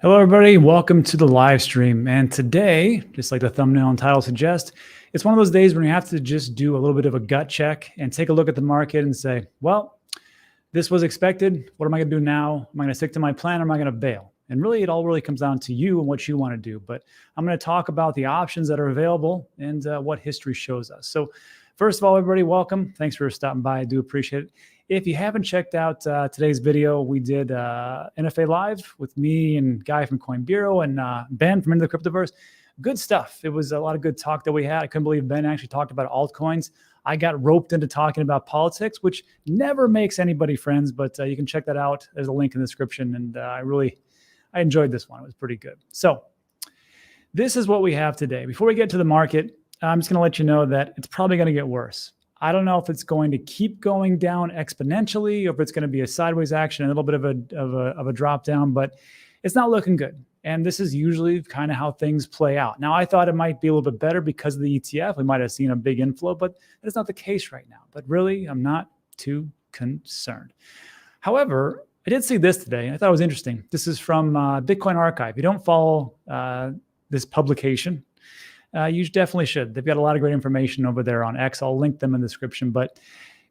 Hello, everybody. Welcome to the live stream. And today, just like the thumbnail and title suggest, it's one of those days when you have to just do a little bit of a gut check and take a look at the market and say, well, this was expected. What am I going to do now? Am I going to stick to my plan or am I going to bail? And really, it all really comes down to you and what you want to do. But I'm going to talk about the options that are available and what history shows us. So first of all, everybody, welcome. Thanks for stopping by. I do appreciate it. If you haven't checked out today's video, we did NFA Live with me and Guy from Coin Bureau and Ben from Into the Cryptoverse. Good stuff. It was a lot of good talk that we had. I couldn't believe Ben actually talked about altcoins. I got roped into talking about politics, which never makes anybody friends, but you can check that out. There's a link in the description, and I enjoyed this one. It was pretty good. So this is what we have today. Before we get to the market, I'm just going to let you know that it's probably going to get worse. I don't know if it's going to keep going down exponentially or if it's going to be a sideways action, a little bit of a drop down, but it's not looking good. And this is usually kind of how things play out. Now, I thought it might be a little bit better because of the ETF. We might have seen a big inflow, but that's not the case right now. But really, I'm not too concerned. However, I did see this today, and I thought it was interesting. This is from Bitcoin Archive. If you don't follow this publication, you definitely should. They've got a lot of great information over there on X. I'll link them in the description. But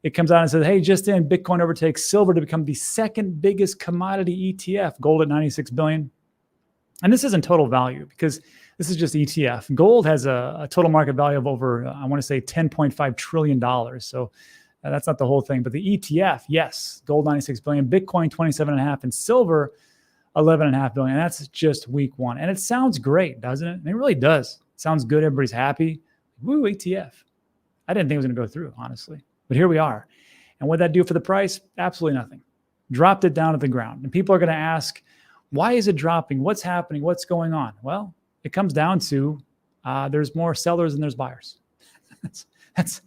it comes out and says, hey, just in, Bitcoin overtakes silver to become the second biggest commodity ETF, gold at 96 billion. And this isn't total value because this is just ETF. Gold has a total market value of over, I want to say $10.5 trillion. So that's not the whole thing. But the ETF, yes, gold 96 billion, Bitcoin 27.5, and silver 11.5 billion. And that's just week one. And it sounds great, doesn't it? And it really does. Sounds good. Everybody's happy. Woo, ETF. I didn't think it was going to go through, honestly. But here we are. And what did that do for the price? Absolutely nothing. Dropped it down to the ground. And people are going to ask, why is it dropping? What's happening? What's going on? Well, it comes down to there's more sellers than there's buyers. that's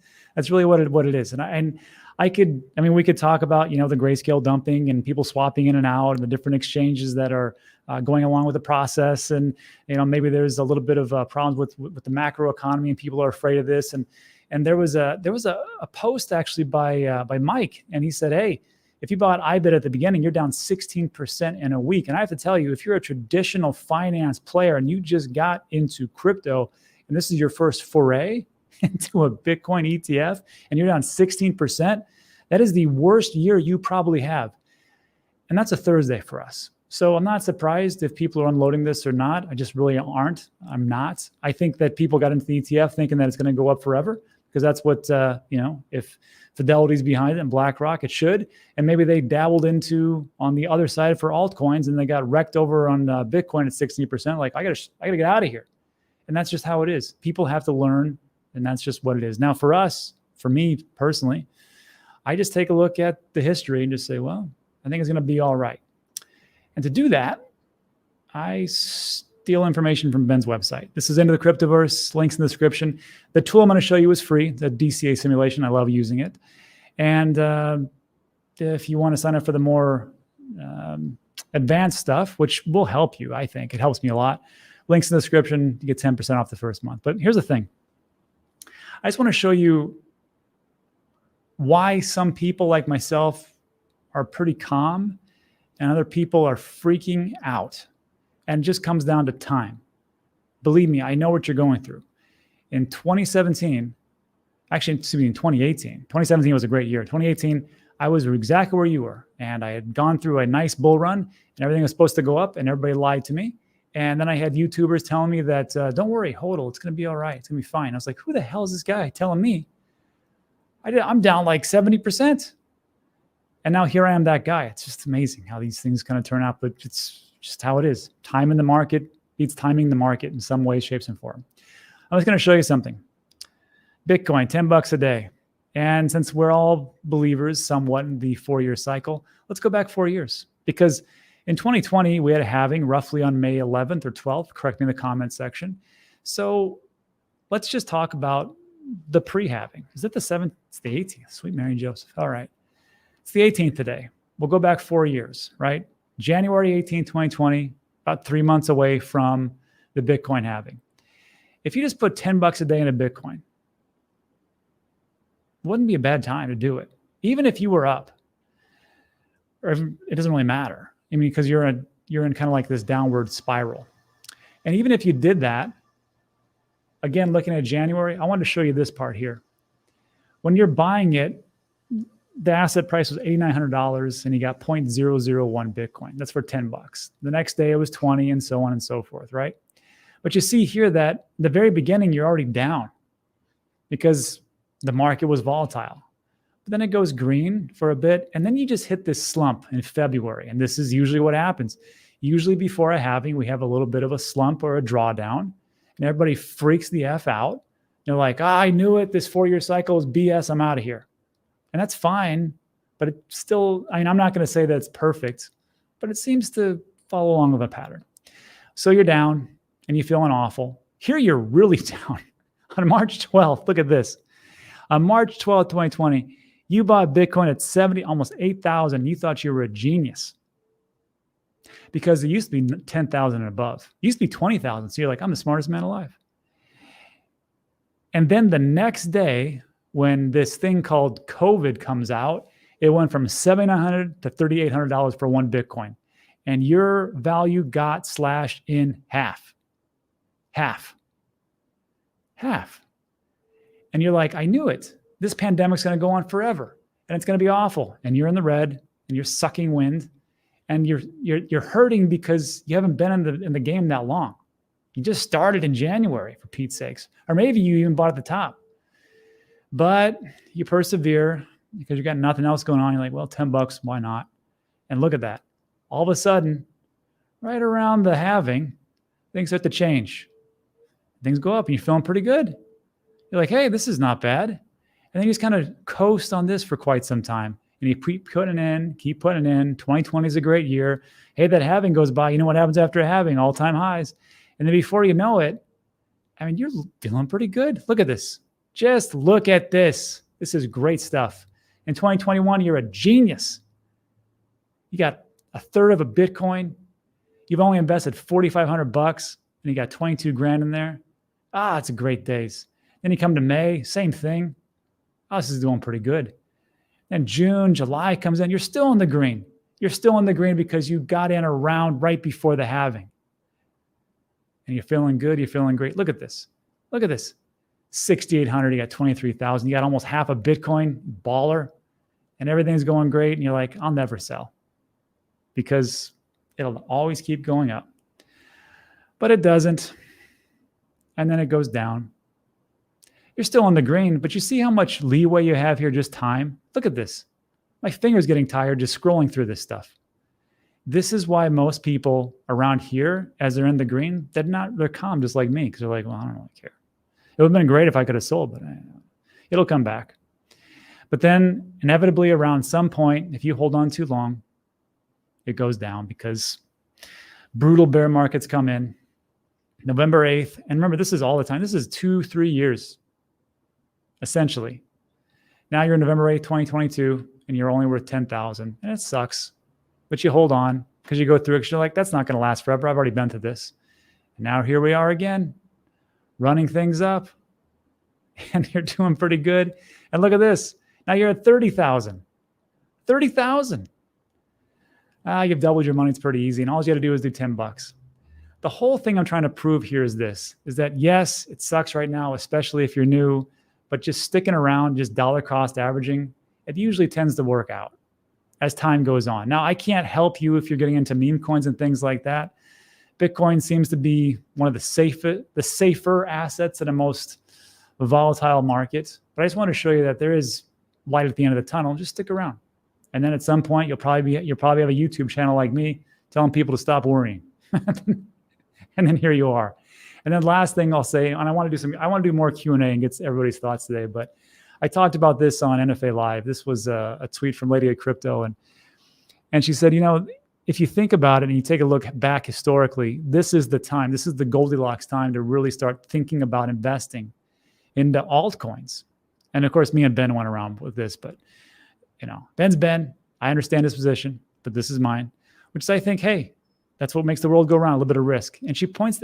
really what it is. And we could talk about, the grayscale dumping and people swapping in and out and the different exchanges that are going along with the process. And, maybe there's a little bit of problems with the macro economy and people are afraid of this. And there was a post actually by Mike, and he said, hey, if you bought IBIT at the beginning, you're down 16% in a week. And I have to tell you, if you're a traditional finance player and you just got into crypto and this is your first foray into a Bitcoin ETF and you're down 16%, that is the worst year you probably have. And that's a Thursday for us. So I'm not surprised if people are unloading this or not. I just really aren't. I'm not. I think that people got into the ETF thinking that it's going to go up forever because that's what, if Fidelity's behind it and BlackRock, it should. And maybe they dabbled into on the other side for altcoins and they got wrecked over on Bitcoin at 16%. Like, I gotta get out of here. And that's just how it is. People have to learn, and that's just what it is. Now, for me personally, I just take a look at the history and just say, well, I think it's going to be all right. And to do that, I steal information from Ben's website. This is Into the Cryptoverse, links in the description. The tool I'm going to show you is free, the DCA simulation. I love using it. And if you want to sign up for the more advanced stuff, which will help you, I think. It helps me a lot. Links in the description. You get 10% off the first month. But here's the thing. I just want to show you why some people like myself are pretty calm and other people are freaking out. And it just comes down to time. Believe me, I know what you're going through. In 2017, in 2018, 2017 was a great year. 2018, I was exactly where you were. And I had gone through a nice bull run and everything was supposed to go up and everybody lied to me. And then I had YouTubers telling me that, don't worry, HODL, it's going to be all right. It's going to be fine. I was like, who the hell is this guy telling me? I'm down like 70%. And now here I am, that guy. It's just amazing how these things kind of turn out, but it's just how it is. Time in the market beats timing the market in some way, shapes, and form. I'm just going to show you something. Bitcoin, $10 a day. And since we're all believers somewhat in the 4-year cycle, let's go back 4 years. Because in 2020, we had a halving roughly on May 11th or 12th. Correct me in the comment section. So let's just talk about the pre-halving. Is it the 7th? It's the 18th. Sweet Mary and Joseph. All right. It's the 18th today. We'll go back 4 years, right? January 18, 2020, about 3 months away from the Bitcoin halving. If you just put $10 a day into Bitcoin, it wouldn't be a bad time to do it. Even if you were up, or it doesn't really matter. I mean, because you're you're in kind of like this downward spiral. And even if you did that, again, looking at January, I wanted to show you this part here. When you're buying it, the asset price was $8,900 and you got 0.001 Bitcoin. That's for $10. The next day it was 20 and so on and so forth, right? But you see here that the very beginning, you're already down because the market was volatile. But then it goes green for a bit, and then you just hit this slump in February. And this is usually what happens. Usually before a halving, we have a little bit of a slump or a drawdown, and everybody freaks the F out. They're like, I knew it. This 4-year cycle is BS. I'm out of here. And that's fine, but it's still, I'm not going to say that it's perfect, but it seems to follow along with a pattern. So you're down and you're feeling awful. Here you're really down. On March 12th, look at this. On March 12th, 2020, you bought Bitcoin at 70, almost 8,000. You thought you were a genius because it used to be 10,000 and above. It used to be 20,000. So you're like, I'm the smartest man alive. And then the next day, when this thing called COVID comes out, it went from $7,900 to $3,800 for one Bitcoin. And your value got slashed in half. Half. And you're like, I knew it. This pandemic's going to go on forever and it's going to be awful. And you're in the red and you're sucking wind and you're hurting because you haven't been in the game that long. You just started in January, for Pete's sakes. Or maybe you even bought at the top. But you persevere because you got nothing else going on. You're like, well, $10, why not? And look at that. All of a sudden, right around the halving, things start to change. Things go up and you're feeling pretty good. You're like, hey, this is not bad. And then you just kind of coast on this for quite some time. And you keep putting in. 2020 is a great year. Hey, that halving goes by. You know what happens after a halving? All-time highs. And then before you know it, you're feeling pretty good. Look at this. Just look at this. This is great stuff. In 2021, you're a genius. You got a third of a Bitcoin. You've only invested $4,500 and you got 22 grand in there. It's a great days. Then you come to May, same thing. This is doing pretty good. Then June, July comes in. You're still in the green. You're still in the green because you got in around right before the halving. And you're feeling good. You're feeling great. Look at this. Look at this. 6,800, you got 23,000, you got almost half a Bitcoin, baller, and everything's going great. And you're like, I'll never sell because it'll always keep going up. But it doesn't. And then it goes down. You're still in the green, but you see how much leeway you have here, just time. Look at this. My finger's getting tired just scrolling through this stuff. This is why most people around here, as they're in the green, they're calm just like me because they're like, well, I don't really care. It would have been great if I could have sold, but it'll come back. But then inevitably around some point, if you hold on too long, it goes down because brutal bear markets come in. November 8th. And remember, this is all the time. This is 2-3 years, essentially. Now you're in November 8th, 2022, and you're only worth 10,000. And it sucks. But you hold on because you go through it because you're like, that's not going to last forever. I've already been to this. And now here we are again, running things up. And you're doing pretty good. And look at this. Now you're at 30,000. 30,000. You've doubled your money. It's pretty easy. And all you got to do is do $10. The whole thing I'm trying to prove here is that yes, it sucks right now, especially if you're new, but just sticking around, just dollar cost averaging, it usually tends to work out as time goes on. Now, I can't help you if you're getting into meme coins and things like that. Bitcoin seems to be one of the safer assets in a most volatile market. But I just want to show you that there is light at the end of the tunnel. Just stick around. And then at some point, you'll probably have a YouTube channel like me telling people to stop worrying. And then here you are. And then last thing I'll say, and I want to do more Q&A and get everybody's thoughts today, but I talked about this on NFA Live. This was a tweet from Lady of Crypto. And she said, if you think about it and you take a look back historically, this is the time, this is the Goldilocks time to really start thinking about investing into altcoins. And of course, me and Ben went around with this, but Ben's Ben. I understand his position, but this is mine, which is I think, hey, that's what makes the world go around, a little bit of risk. And she plots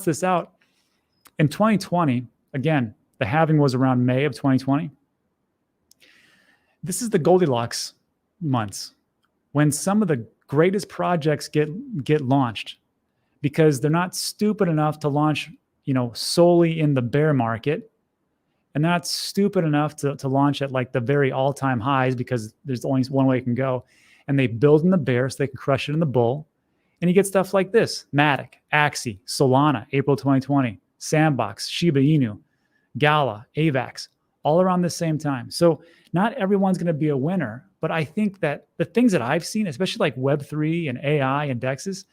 this out. In 2020, again, the halving was around May of 2020. This is the Goldilocks months when some of the greatest projects get launched because they're not stupid enough to launch, solely in the bear market. And they're not stupid enough to launch at like the very all-time highs because there's only one way it can go. And they build in the bear so they can crush it in the bull. And you get stuff like this: Matic, Axie, Solana, April 2020, Sandbox, Shiba Inu, Gala, AVAX, all around the same time. So not everyone's going to be a winner, but I think that the things that I've seen, especially like Web3 and AI and DEXs,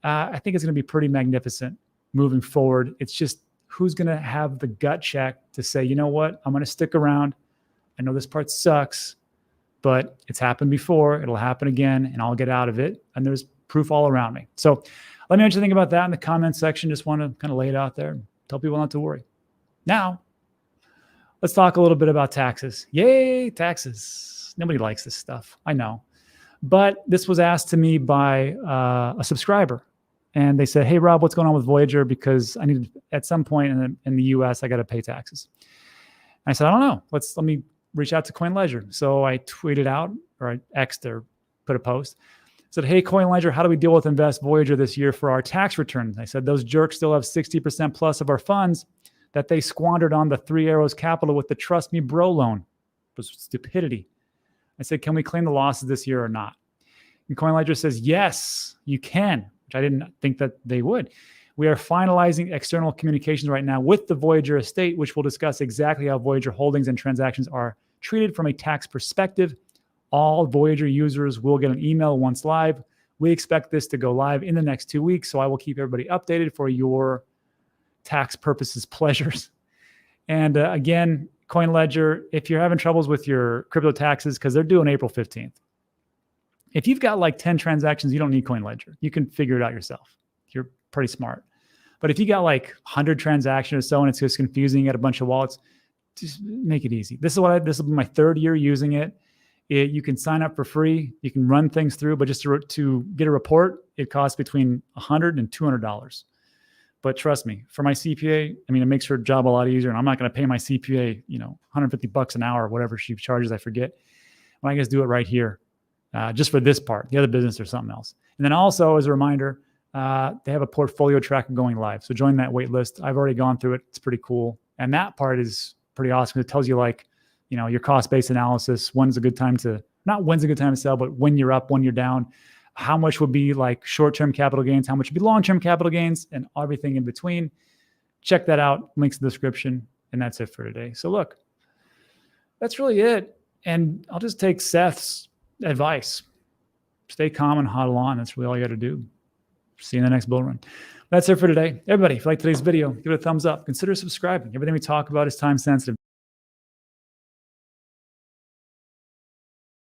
I think it's going to be pretty magnificent moving forward. It's just who's going to have the gut check to say, you know what, I'm going to stick around. I know this part sucks, but it's happened before. It'll happen again, and I'll get out of it. And there's proof all around me. So let me know what you think about that in the comments section. Just want to kind of lay it out there, tell people not to worry. Now, let's talk a little bit about taxes. Yay, taxes. Nobody likes this stuff, I know. But this was asked to me by a subscriber. And they said, hey, Rob, what's going on with Voyager? Because I need, at some point in the US, I got to pay taxes. And I said, I don't know. Let me reach out to CoinLedger. So I tweeted out, or I X'd or put a post. I said, hey, CoinLedger, how do we deal with Invest Voyager this year for our tax returns? I said, those jerks still have 60% plus of our funds that they squandered on the Three Arrows Capital with the Trust Me Bro loan. It was stupidity. I said, can we claim the losses this year or not? And CoinLedger says, yes, you can, which I didn't think that they would. We are finalizing external communications right now with the Voyager estate, which will discuss exactly how Voyager holdings and transactions are treated from a tax perspective. All Voyager users will get an email once live. We expect this to go live in the next 2 weeks, so I will keep everybody updated for your tax purposes pleasures. And again, CoinLedger, if you're having troubles with your crypto taxes, because they're due on April 15th, if you've got like 10 transactions, you don't need CoinLedger. You can figure it out yourself. You're pretty smart. But if you got like 100 transactions or so and it's just confusing, you got a bunch of wallets, just make it easy. This will be my 3rd year using it. You can sign up for free. You can run things through, but just to get a report, it costs between $100 and $200. But trust me, for my CPA, I mean, it makes her job a lot easier. And I'm not going to pay my CPA, $150 an hour or whatever she charges, I forget. When I just do it right here, just for this part, the other business or something else. And then also, as a reminder, they have a portfolio tracker going live. So join that wait list. I've already gone through it. It's pretty cool. And that part is pretty awesome. It tells you your cost-based analysis, not when's a good time to sell, but when you're up, when you're down, how much would be like short-term capital gains, how much would be long-term capital gains, and everything in between. Check that out. Links in the description. And that's it for today. So look, that's really it. And I'll just take Seth's advice. Stay calm and hodl on. That's really all you got to do. See you in the next bull run. That's it for today. Everybody, if you like today's video, give it a thumbs up. Consider subscribing. Everything we talk about is time sensitive.